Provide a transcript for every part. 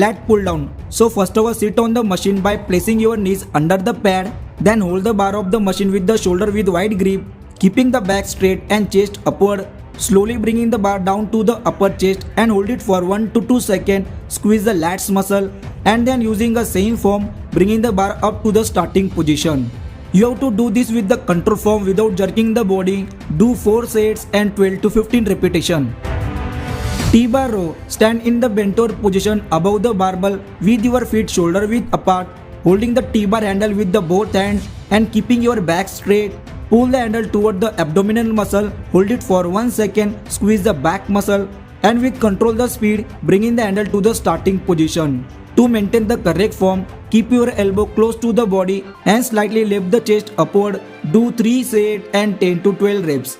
Lat pull down. So first of all, sit on the machine by placing your knees under the pad. Then hold the bar of the machine with the shoulder with wide grip, keeping the back straight and chest upward. Slowly bringing the bar down to the upper chest and hold it for 1 to 2 seconds. Squeeze the lats muscle and then using the same form, bringing the bar up to the starting position. You have to do this with the control form without jerking the body. Do 4 sets and 12 to 15 repetitions. T-bar row. Stand in the bent over position above the barbell with your feet shoulder width apart, holding the T-bar handle with the both hands and keeping your back straight. Pull the handle toward the abdominal muscle, hold it for 1 second, squeeze the back muscle and with control the speed, bringing the handle to the starting position. To maintain the correct form, keep your elbow close to the body and slightly lift the chest upward. Do 3 sets and 10 to 12 reps.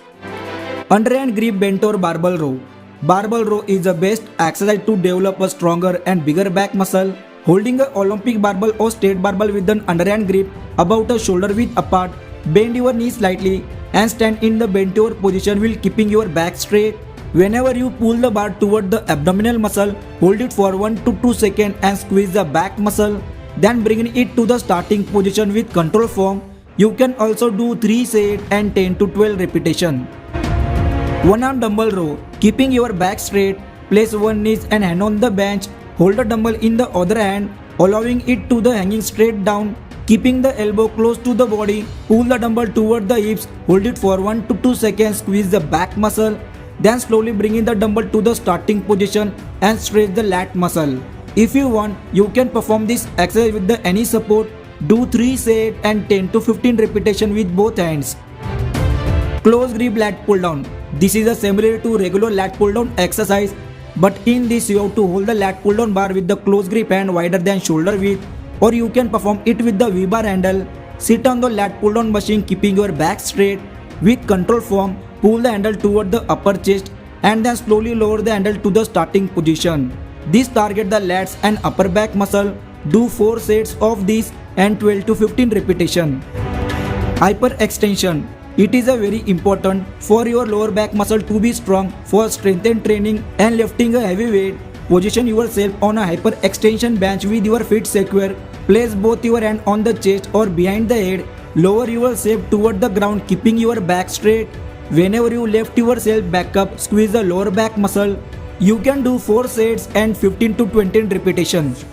Underhand grip bent over barbell row. Barbell row is the best exercise to develop a stronger and bigger back muscle. Holding an Olympic barbell or state barbell with an underhand grip about a shoulder width apart, bend your knees slightly and stand in the bent over position while keeping your back straight. Whenever you pull the bar toward the abdominal muscle, hold it for 1 to 2 seconds and squeeze the back muscle. Then bring it to the starting position with control form. You can also do 3 sets and 10 to 12 repetitions. One arm dumbbell row. Keeping your back straight, place one knee and hand on the bench. Hold the dumbbell in the other hand, allowing it to the hanging straight down. Keeping the elbow close to the body, pull the dumbbell toward the hips, hold it for 1 to 2 seconds, squeeze the back muscle. Then slowly bringing the dumbbell to the starting position and stretch the lat muscle. If you want, you can perform this exercise with any support. Do 3 sets and 10 to 15 repetitions with both hands. Close grip lat pull down. This is similar to regular lat pull down exercise, but in this you have to hold the lat pull down bar with the close grip hand wider than shoulder width, or you can perform it with the V-bar handle. Sit on the lat pull down machine keeping your back straight. With control form, pull the handle toward the upper chest and then slowly lower the handle to the starting position. This target the lats and upper back muscle. Do 4 sets of this and 12 to 15 repetitions. Hyperextension. It is a very important for your lower back muscle to be strong for strength and training and lifting a heavy weight. Position yourself on a hyperextension bench with your feet secure. Place both your hands on the chest or behind the head. Lower yourself toward the ground keeping your back straight. Whenever you lift yourself back up, squeeze the lower back muscle. You can do 4 sets and 15 to 20 repetitions.